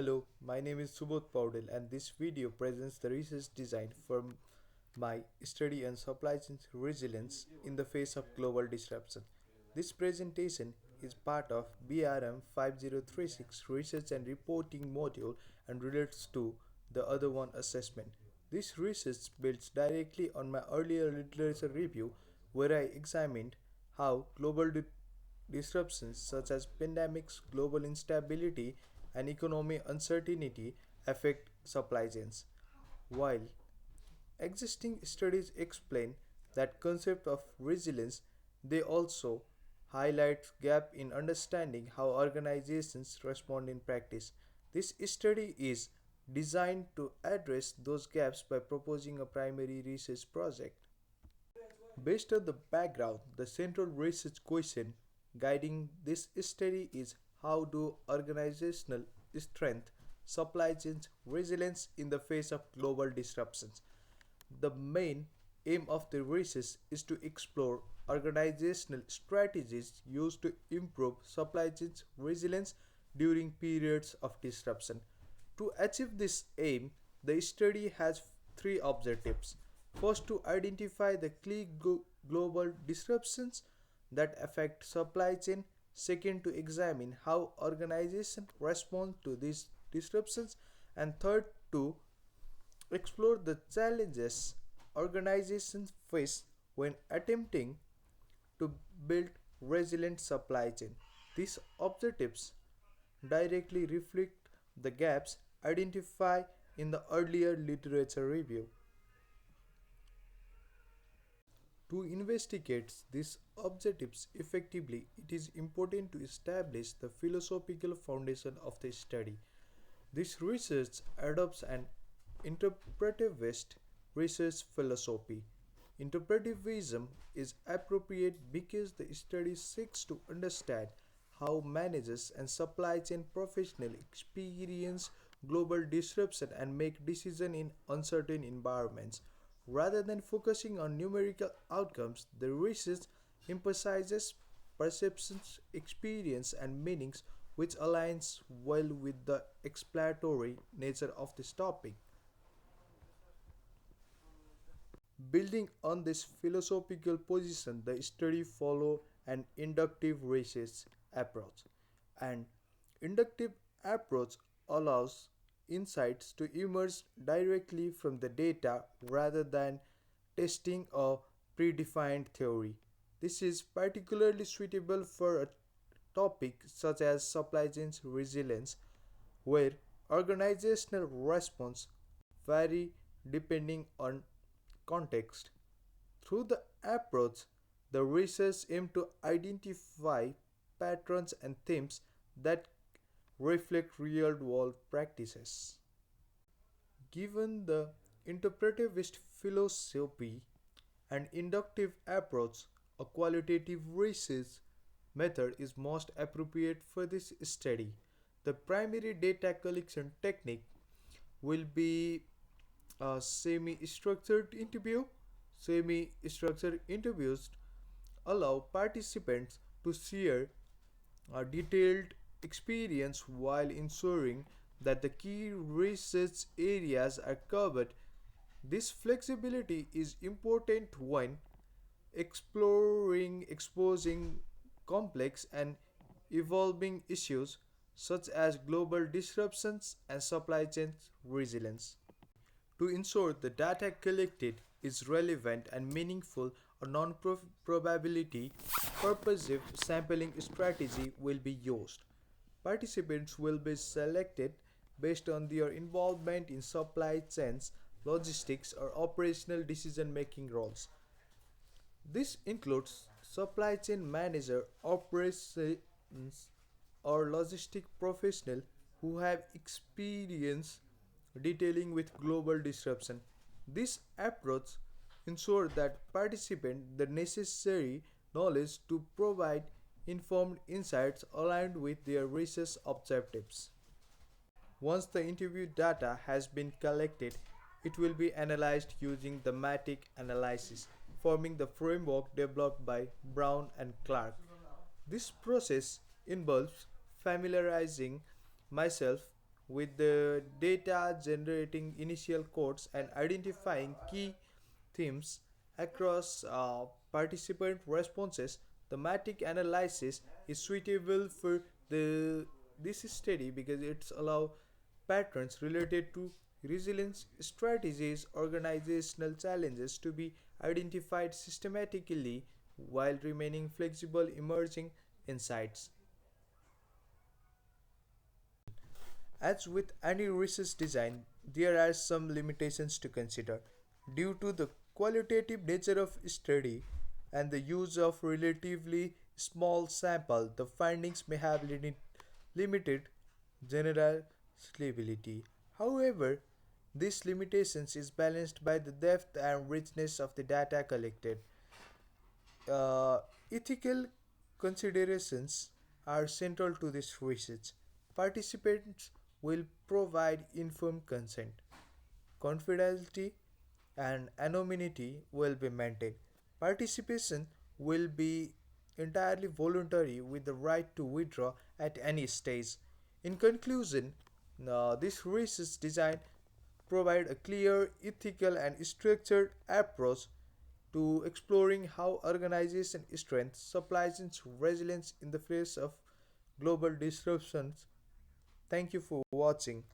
Hello, my name is Subodh Paudel and this video presents the research design for my study on supply chain resilience in the face of global disruption. This presentation is part of BRM 5036 research and reporting module and relates to the other one assessment. This research builds directly on my earlier literature review where I examined how global disruptions such as pandemics, global instability, and economic uncertainty affect supply chains. While existing studies explain that concept of resilience, they also highlight gap in understanding how organizations respond in practice. This study is designed to address those gaps by proposing a primary research project. Based on the background, the central research question guiding this study is how do organizational strength, supply chains, resilience in the face of global disruptions. The main aim of the research is to explore organizational strategies used to improve supply chains resilience during periods of disruption. To achieve this aim, the study has three objectives. First, to identify the key global disruptions that affect supply chain. Second, to examine how organizations respond to these disruptions. And third, to explore the challenges organizations face when attempting to build resilient supply chain. These objectives directly reflect the gaps identified in the earlier literature review. To investigate these objectives effectively, it is important to establish the philosophical foundation of the study. This research adopts an interpretivist research philosophy. Interpretivism is appropriate because the study seeks to understand how managers and supply chain professionals experience global disruption and make decisions in uncertain environments. Rather than focusing on numerical outcomes, the research emphasizes perceptions, experience, and meanings, which aligns well with the exploratory nature of this topic. Building on this philosophical position, the study follow an inductive research approach. An inductive approach allows insights to emerge directly from the data rather than testing a predefined theory. This is particularly suitable for a topic such as supply chain resilience, where organizational response vary depending on context. Through the approach, the research aimed to identify patterns and themes that reflect real world practices. Given the interpretivist philosophy and inductive approach, a qualitative research method is most appropriate for this study. The primary data collection technique will be a semi-structured interview. Semi-structured interviews allow participants to share a detailed experience while ensuring that the key research areas are covered. This flexibility is important when exposing complex and evolving issues such as global disruptions and supply chain resilience. To ensure the data collected is relevant and meaningful, a non-probability purposive sampling strategy will be used. Participants will be selected based on their involvement in supply chains, logistics, or operational decision making roles. This includes supply chain manager, operations, or logistic professional who have experience detailing with global disruption. This approach ensures that participants the necessary knowledge to provide informed insights aligned with their research objectives. Once the interview data has been collected, it will be analyzed using thematic analysis, forming the framework developed by Brown and Clark. This process involves familiarizing myself with the data generating initial codes and identifying key themes across participant responses. Thematic analysis is suitable for the this study because it's allow patterns related to resilience strategies, organizational challenges to be identified systematically while remaining flexible emerging insights. As with any research design, there are some limitations to consider. Due to the qualitative nature of study and the use of relatively small sample, the findings may have limited generalizability. However, this limitations is balanced by the depth and richness of the data collected. Uh, Ethical considerations are central to this research. Participants will provide informed consent. Confidentiality and anonymity will be maintained. Participation will be entirely voluntary with the right to withdraw at any stage. In conclusion, this research design provide a clear, ethical, and structured approach to exploring how organization strength supplies its resilience in the face of global disruptions. Thank you for watching.